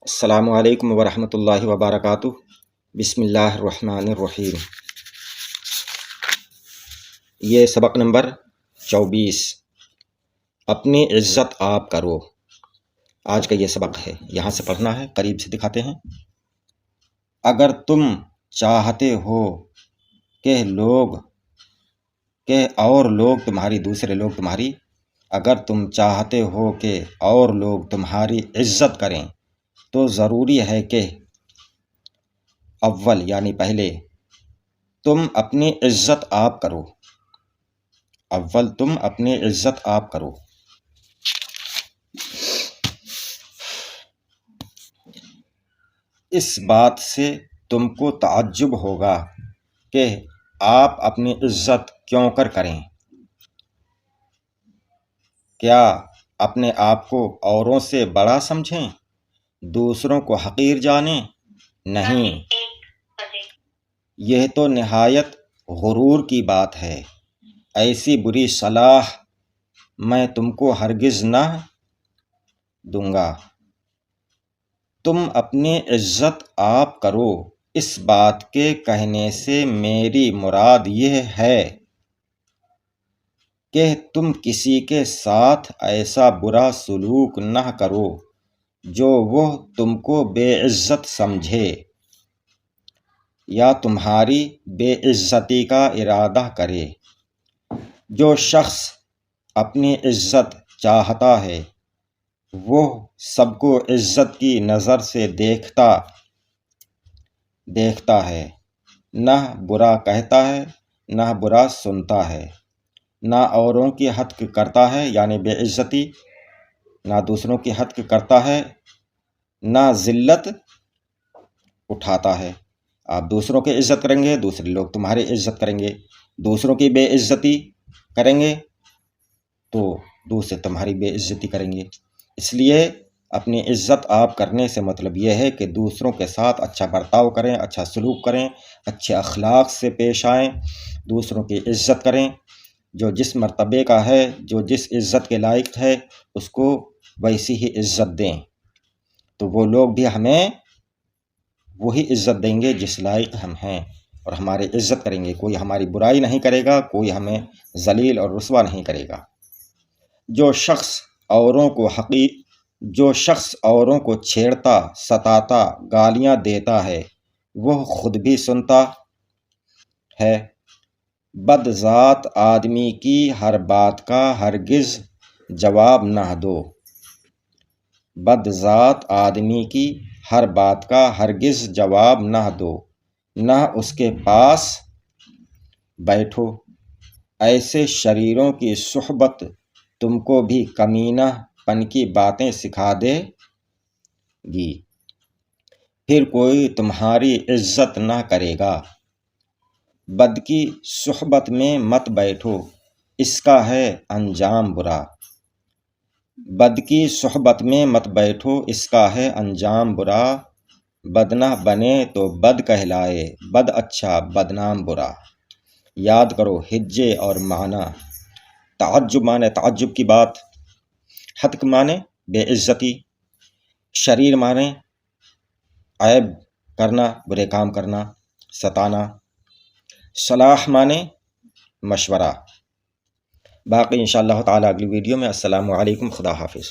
السلام علیکم ورحمۃ اللہ وبرکاتہ۔ بسم اللہ الرحمن الرحیم۔ یہ سبق نمبر 24، اپنی عزت آپ کرو۔ آج کا یہ سبق ہے، یہاں سے پڑھنا ہے، قریب سے دکھاتے ہیں۔ اگر تم چاہتے ہو کہ دوسرے لوگ تمہاری اگر تم چاہتے ہو کہ اور لوگ تمہاری عزت کریں تو ضروری ہے کہ اول یعنی پہلے تم اپنی عزت آپ کرو۔ تم اپنی عزت آپ کرو۔ اس بات سے تم کو تعجب ہوگا کہ آپ اپنی عزت کیوں کریں؟ کیا اپنے آپ کو اوروں سے بڑا سمجھیں، دوسروں کو حقیر جانیں؟ نہیں، یہ تو نہایت غرور کی بات ہے۔ ایسی بری صلاح میں تم کو ہرگز نہ دوں گا۔ تم اپنی عزت آپ کرو، اس بات کے کہنے سے میری مراد یہ ہے کہ تم کسی کے ساتھ ایسا برا سلوک نہ کرو جو وہ تم کو بے عزت سمجھے یا تمہاری بے عزتی کا ارادہ کرے۔ جو شخص اپنی عزت چاہتا ہے وہ سب کو عزت کی نظر سے دیکھتا ہے، نہ برا کہتا ہے، نہ برا سنتا ہے، نہ اوروں کی حق کرتا ہے یعنی بے عزتی، نہ دوسروں کی حق کرتا ہے، نہ ذلت اٹھاتا ہے۔ آپ دوسروں کی عزت کریں گے، دوسرے لوگ تمہاری عزت کریں گے۔ دوسروں کی بے عزتی کریں گے تو دوسرے تمہاری بے عزتی کریں گے۔ اس لیے اپنی عزت آپ کرنے سے مطلب یہ ہے کہ دوسروں کے ساتھ اچھا برتاؤ کریں، اچھا سلوک کریں، اچھے اخلاق سے پیش آئیں، دوسروں کی عزت کریں۔ جو جس مرتبے کا ہے، جو جس عزت کے لائق ہے، اس کو ویسی ہی عزت دیں تو وہ لوگ بھی ہمیں وہی عزت دیں گے جس لائق ہم ہیں، اور ہماری عزت کریں گے۔ کوئی ہماری برائی نہیں کرے گا، کوئی ہمیں ذلیل اور رسوا نہیں کرے گا۔ جو شخص اوروں کو چھیڑتا، ستاتا، گالیاں دیتا ہے وہ خود بھی سنتا ہے۔ بد ذات آدمی کی ہر بات کا ہرگز جواب نہ دو۔ بد ذات آدمی کی ہر بات کا ہرگز جواب نہ دو، نہ اس کے پاس بیٹھو۔ ایسے شریروں کی صحبت تم کو بھی کمینہ پن کی باتیں سکھا دے گی، پھر کوئی تمہاری عزت نہ کرے گا۔ بد کی صحبت میں مت بیٹھو، اس کا ہے انجام برا۔ بد کی صحبت میں مت بیٹھو، اس کا ہے انجام برا۔ بد نہ بنے تو بد کہلائے، بد اچھا بدنام برا۔ یاد کرو ہجے اور معنی۔ تعجب مانے تعجب کی بات، حتک مانے بے عزتی، شریر مانے عیب کرنا، برے کام کرنا، ستانا، صلاح مانے مشورہ۔ باقی انشاءاللہ تعالی اگلی ویڈیو میں۔ السلام علیکم، خدا حافظ۔